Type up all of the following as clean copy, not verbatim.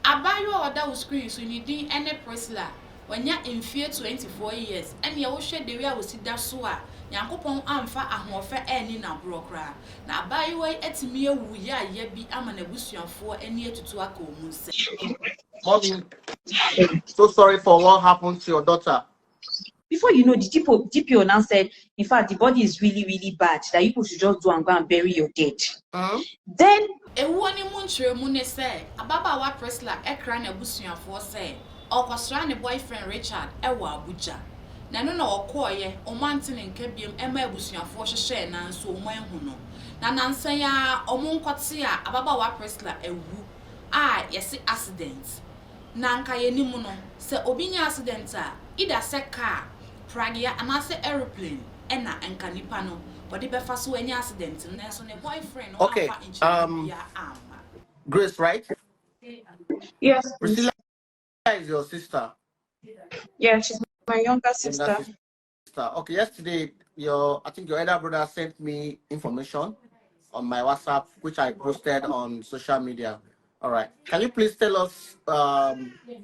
Abayo or that was screen so you did any Priscilla when you're in fear 24 years and you will share the way I will see that soa. Yankopon amfa ahofe eni na brokra. Na abayo eti me wu ya ye bi ama na busuafo eni etutu aka omunse. Mommy, so sorry for what happened to your daughter. Before you know, the DPO now said, in fact, the body is really, really bad, that you should just go and bury your dead. Then, ewu ni munchire mu ne say, ababa wa Priscilla ekra na busuafo say, okosra ne boyfriend Richard ewo Abuja. Na no na okoye, omantene nkabiem ema busuafo hyehye na nso oman hu no. Na nansan ya omunkote a ababa wa Priscilla ewu a yesi accident. Na nka yenimu no, se obi nya accident a, ida se car pragia anase aeroplane ena enka nipa no body befa so any accident na so ne boyfriend no Okay. Grace, right? yes, Priscilla is your sister. Yeah, she's my younger sister. Okay, yesterday I think your elder brother sent me information on my WhatsApp, which I posted on social media. All right. Can you please tell us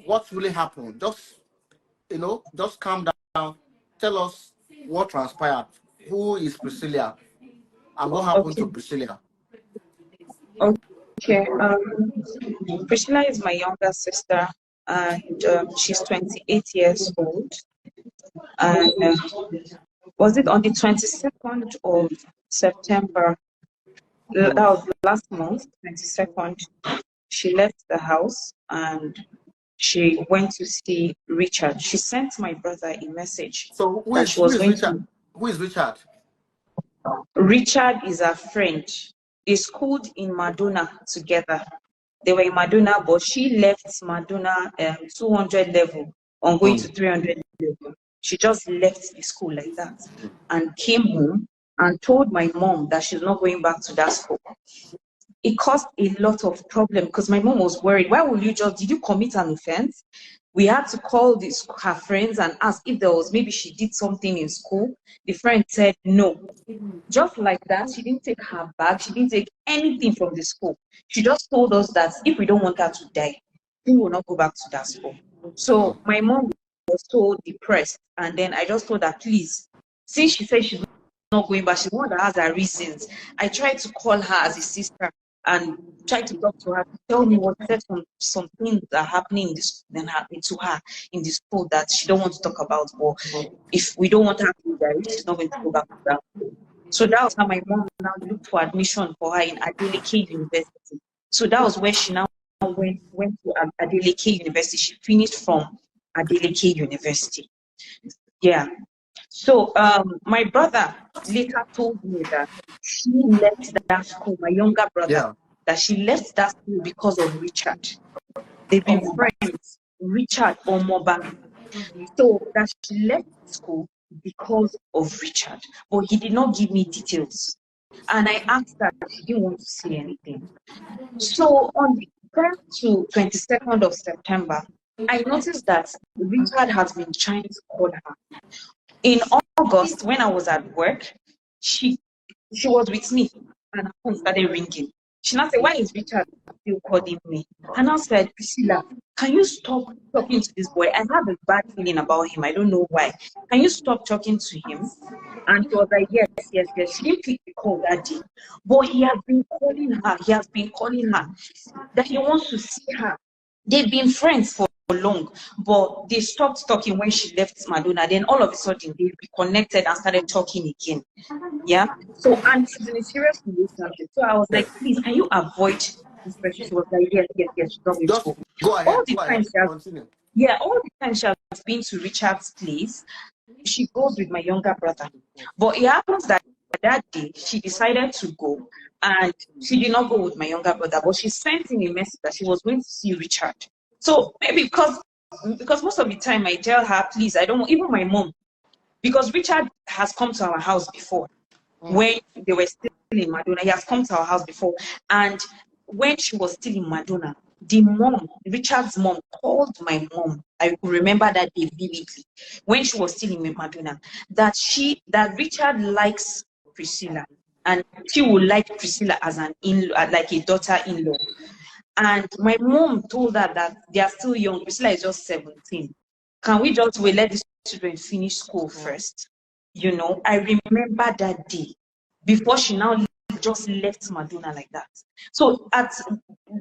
what really happened? Just calm down. Tell us what transpired. Who is Priscilla? And what happened to Priscilla? Okay. Priscilla is my younger sister, and she's 28 years old. And was it on the 22nd of September? That was last month, 22nd. She left the house and she went to see Richard. She sent my brother a message. So who is Richard? Richard is a friend. They schooled in Maduna together. They were in Maduna, but she left Maduna 200 level on going to 300 level. She just left the school like that and came home and told my mom that she's not going back to that school. It caused a lot of problem because my mom was worried. Why will did you commit an offense? We had to call her friends and ask if maybe she did something in school. The friend said no. Just like that, she didn't take her bag. She didn't take anything from the school. She just told us that if we don't want her to die, we will not go back to that school. So my mom was so depressed. And then I just told her, please, since she said she's not going back, she wanted to ask her reasons. I tried to call her as a sister and tried to talk to her to tell me what some things are happening to her in the school that she don't want to talk about. But if we don't want her to die, she's not going to go back to that school. So that was how my mom now looked for admission for her in Adeleke University. So that was where she now went to Adeleke University. She finished from Adeleke University. Yeah. So my brother later told me that she left that school, my younger brother, that she left that school because of Richard. They've been friends, Richard or Moba. So that she left school because of Richard, but he did not give me details. And I asked her, she didn't want to say anything. So on the 1st to 22nd of September, I noticed that Richard has been trying to call her. In August, when I was at work, she was with me and her phone started ringing. She now said, why is Richard still calling me? And I said, Priscilla, can you stop talking to this boy? I have a bad feeling about him. I don't know why. Can you stop talking to him? And she was like, yes. She didn't pick the call that day. But he has been calling her. That he wants to see her. They've been friends for long, but they stopped talking when she left Madonna. Then all of a sudden they reconnected and started talking again. Yeah. So and she's in a serious relationship. So I was like, please, can you avoid this person? She was like, yes. She's not going to go. Go ahead. All the time she has been to Richard's place. She goes with my younger brother. But it happens that day she decided to go and she did not go with my younger brother, but she sent him a message that she was going to see Richard. So maybe because most of the time I tell her, please, I don't want, even my mom, because Richard has come to our house before when they were still in Madonna. He has come to our house before. And when she was still in Madonna, Richard's mom called my mom. I remember that day vividly when she was still in Madonna, that Richard likes Priscilla and she would like Priscilla as an like a daughter-in-law. And my mom told her that they are still young. Priscilla is just 17. Can we just wait, let these children finish school first? You know, I remember that day before she now just left Maduna like that. So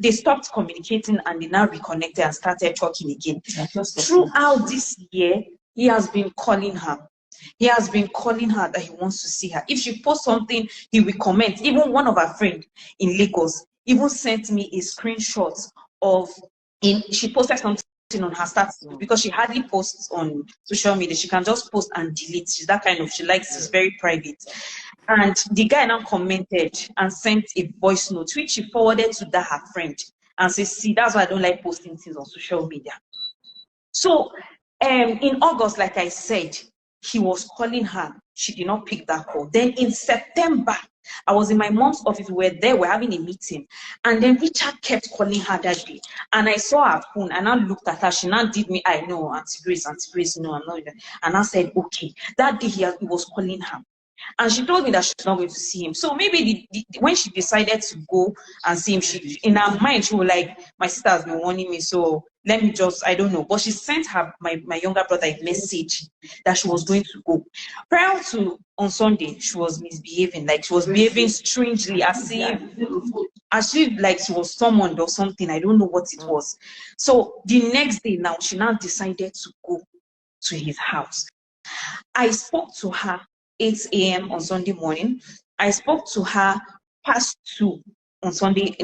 they stopped communicating and they now reconnected and started talking again. Throughout this year, he has been calling her. He has been calling her that he wants to see her. If she posts something, he will comment. Even one of her friends in Lagos even sent me a screenshot of she posted something on her status because she hardly posts on social media. She can just post and delete. She's that kind of, she likes, it's very private. And the guy now commented and sent a voice note, which she forwarded to that her friend and says, see, that's why I don't like posting things on social media. So in August, like I said, he was calling her. She did not pick that call. Then in September, I was in my mom's office. We were there, we're having a meeting. And then Richard kept calling her that day. And I saw her phone and I looked at her. She now did me, I know, Auntie Grace, no, I'm not. And I said, okay. That day he was calling her. And she told me that she's not going to see him. So maybe when she decided to go and see him, in her mind, she was like, my sister has been warning me, so let me just, I don't know. But she sent my younger brother a message that she was going to go. Prior to on Sunday, she was misbehaving. Like she was behaving strangely, as if like she was summoned or something. I don't know what it was. So the next day now, she now decided to go to his house. I spoke to her 8 a.m. on Sunday morning. I spoke to her past 2 on Sunday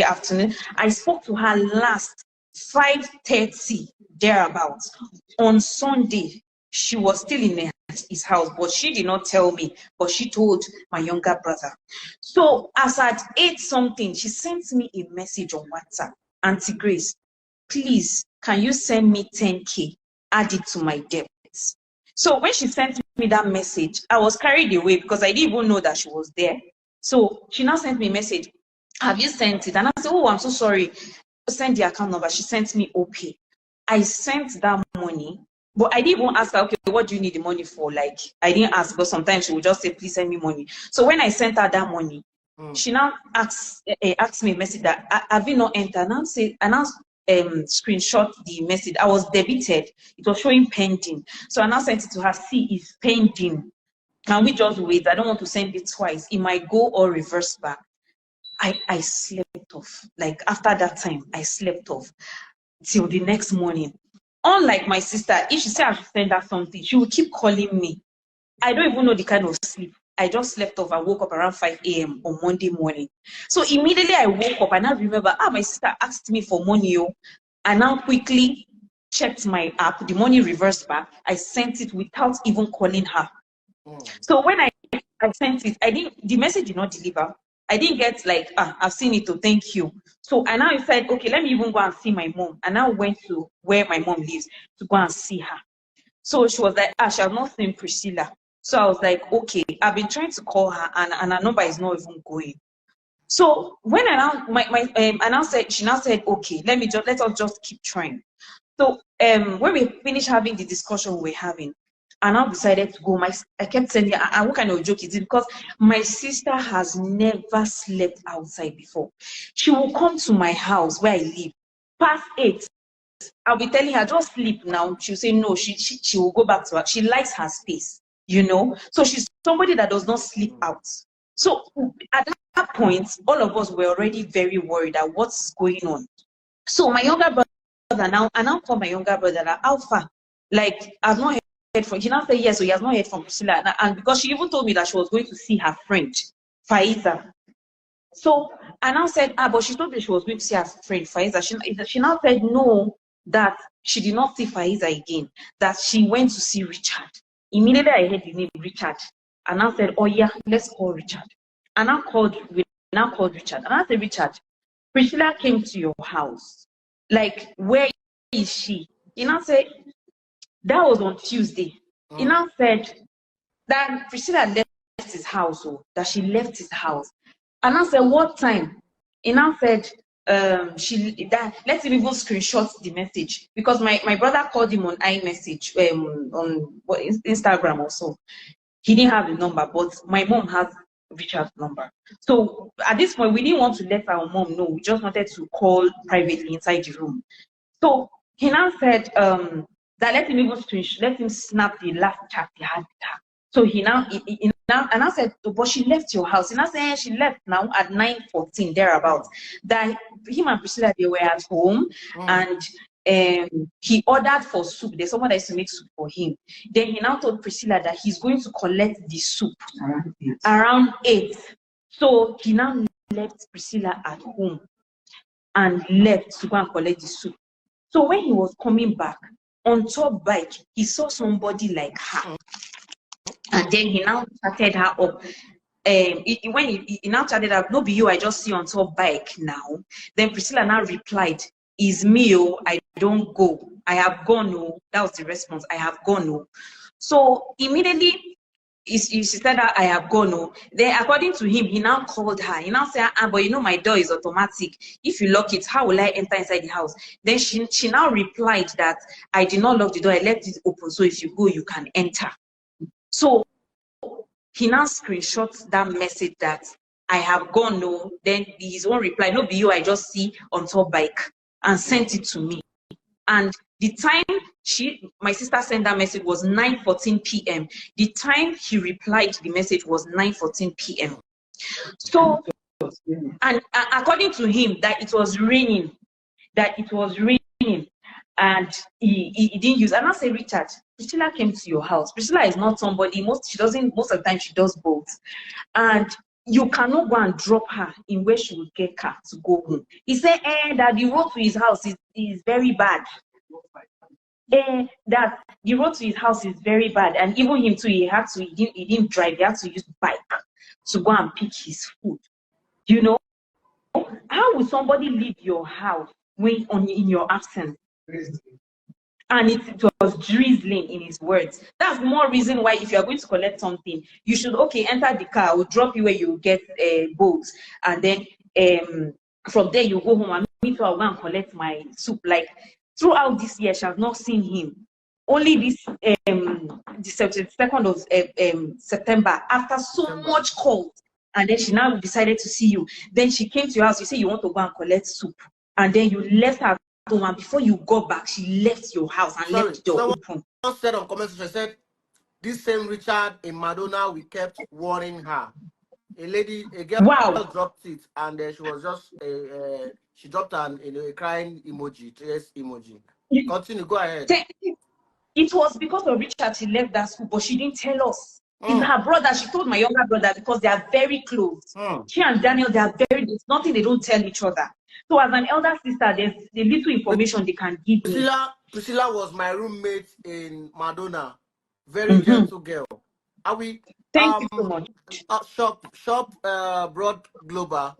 afternoon. I spoke to her last 5:30 thereabouts. On Sunday, she was still in his house, but she did not tell me, but she told my younger brother. So as at 8 something, she sent me a message on WhatsApp. Auntie Grace, please, can you send me 10K? Add it to my debts. So when she sent me that message, I was carried away because I didn't even know that she was there. So she now sent me a message, have you sent it? And I said, oh, I'm so sorry. Send the account number. She sent me OP. I sent that money, but I didn't even ask her, okay, what do you need the money for? Like, I didn't ask, but sometimes she would just say, please send me money. So when I sent her that money, she now asked me a message that, have you not entered? And I screenshot the message. I was debited. It was showing pending. So I now sent it to her. See, it's pending. Can we just wait? I don't want to send it twice. It might go or reverse back. I slept off. Like after that time, I slept off till the next morning. Unlike my sister, if she said I should send her something, she will keep calling me. I don't even know the kind of sleep. I just slept off. I woke up around 5 a.m. on Monday morning. So immediately I woke up and I remember, my sister asked me for money. And now quickly checked my app. The money reversed back. I sent it without even calling her. So when I sent it, the message did not deliver. I didn't get like, I've seen it, thank you. So I now said, okay, let me even go and see my mom. And I went to where my mom lives to go and see her. So she was like, she has not seen Priscilla. So I was like, okay, I've been trying to call her and her number is not even going. So when I now, she now said, okay, let us just keep trying. So when we finished having the discussion we were having, I now decided to go. I kept saying, what kind of joke is it? Because my sister has never slept outside before. She will come to my house where I live, past 8. I'll be telling her, just sleep now. She'll say, no, she will go back to her. She likes her space, you know? So she's somebody that does not sleep out. So at that point, all of us were already very worried at what's going on. So my younger brother now, I now call my younger brother, Alpha, like, I've not heard from, he now said yes, so he has not heard from Priscilla. And because she even told me that she was going to see her friend, Faiza. So I now said, but she told me she was going to see her friend, Faiza. She now said no, that she did not see Faiza again, that she went to see Richard. Immediately I heard the name Richard. And I said, oh yeah, let's call Richard. And I called Richard. And I said, Richard, Priscilla came to your house. Like, where is she? He now said, that was on Tuesday. He now said that Priscilla left his house, that she left his house. And I said, what time? He now said, let's even screenshot the message, because my brother called him on iMessage, on Instagram also. He didn't have the number, but my mom has Richard's number. So at this point, we didn't want to let our mom know. We just wanted to call privately inside the room. So he now said that let him even screenshot, let him snap the last chat he had with her. So he now, and I said, oh, but she left your house. And I said, she left now at 9:14, thereabouts. That him and Priscilla, they were at home, and he ordered for soup. There's someone that used to make soup for him. Then he now told Priscilla that he's going to collect the soup around 8. So he now left Priscilla at home and left to go and collect the soup. So when he was coming back on top bike, he saw somebody like her. And then he now chatted her up. When he now chatted up, no be you, I just see on top bike now. Then Priscilla now replied, is me, oh, I don't go. I have gone, oh. That was the response, I have gone, oh. So immediately, she said that I have gone, oh. Then according to him, he now called her. He now said, but you know my door is automatic. If you lock it, how will I enter inside the house? Then she now replied that I did not lock the door, I left it open. So if you go, you can enter. So he now screenshots that message that I have gone, no. Then his own reply, no be you, I just see on top bike, and sent it to me. And the time my sister sent that message was 9:14 p.m. The time he replied the message was 9:14 p.m. So, and according to him, that it was raining, and he didn't use. And I say, Richard, Priscilla came to your house. Priscilla is not somebody, most of the time she does both. And you cannot go and drop her in where she would get car to go home. He said, that the road to his house is very bad. That the road to his house is very bad. And even him too, he didn't drive, he had to use bike to go and pick his food. You know? How will somebody leave your house in your absence? And it was drizzling, in his words. That's more reason why if you are going to collect something, you should, okay, enter the car, we'll drop you where you get boat. And then from there you go home and me too, I'll go and collect my soup. Like throughout this year, she has not seen him. Only this the 2nd of September, after so much cold, and then she now decided to see you. Then she came to your house, you say you want to go and collect soup. And then you left her home, and before you go back, she left your house and left the door open. Someone said on comment section, said, this same Richard in Madonna, we kept warning her. A girl dropped it, and she was just, she dropped a crying emoji, tears emoji. Continue, go ahead. It was because of Richard she left that school, but she didn't tell us. It's her brother. She told my younger brother because they are very close. She and Daniel, they are there's nothing they don't tell each other. So as an elder sister, there's the little information they can give me. Priscilla was my roommate in Madonna. Very gentle girl. Are we? Thank you so much. Shop Broad Global.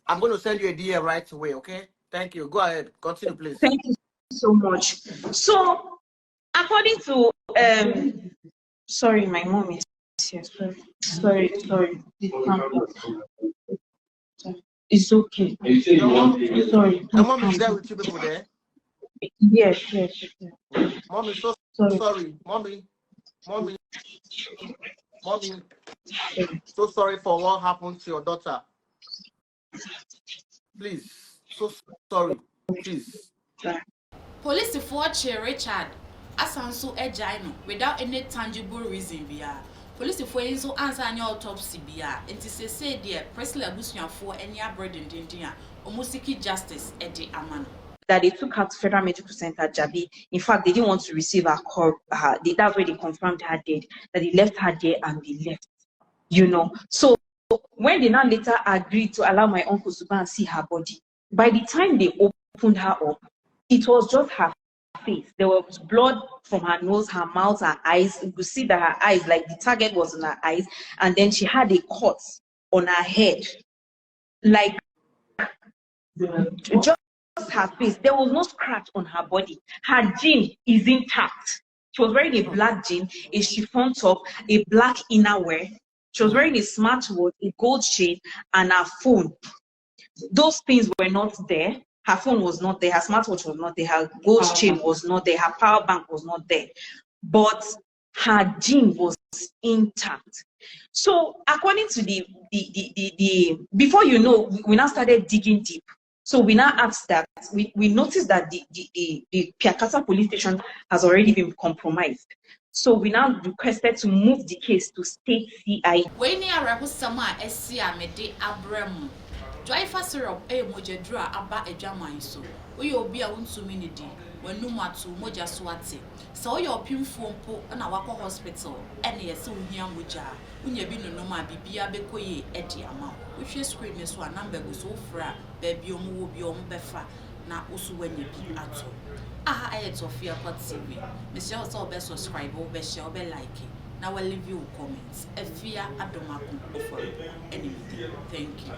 I'm going to send you a DM right away, okay? Thank you. Go ahead. Continue, please. Thank you so much. So, according to sorry, my mom is here. Sorry. It's okay. Sorry. Your mom is there with you people there? Yes. Mommy, so sorry. Mommy. So sorry for what happened to your daughter. Please. So sorry. Please. Police for Richard Asanso Ejino without any tangible reason via. Police for so answer any autopsy via. And to say dear Priscilla Busian for any burden dindia or musiki justice Eddie Amano. That they took her to Federal Medical Center, Jabi. In fact, they didn't want to receive her call. That's where they confirmed her dead. That they left her there and they left. You know. So when they now later agreed to allow my uncle to go and see her body, by the time they opened her up, it was just her face. There was blood from her nose, her mouth, her eyes. You could see that her eyes, like the target was in her eyes, and then she had a cut on her head, like just her face. There was no scratch on her body. Her jean is intact. She was wearing a black jean, a chiffon top, a black innerwear. She was wearing a smartwatch, a gold chain, and her phone. Those things were not there. Her phone was not there. Her smartwatch was not there. Her gold chain was not there. Her power bank was not there. But her jean was intact. So according to the before you know, we now started digging deep. So we now asked that we noticed that the Piakata police station has already been compromised. So we now requested to move the case to state CI. When you are some SCA mede abrem. Driver syrup mojadra aba edwaman so. We obi a wuntumi ne di. Wanu matu moja swate. So your pinfo mpo na wakɔ hospital ene yesi ohia moja. Unya bi no ma bibia bekoye edi ama. Wohwe screen ne so a number go so fra baabi omo wo bi omo befa na osu wanya bi ato. Aha aye Tofiakwa TV. Monsieur also be subscribe, be share, be like. Now we'll leave you comments. Efia Adomako offer anything. Thank you.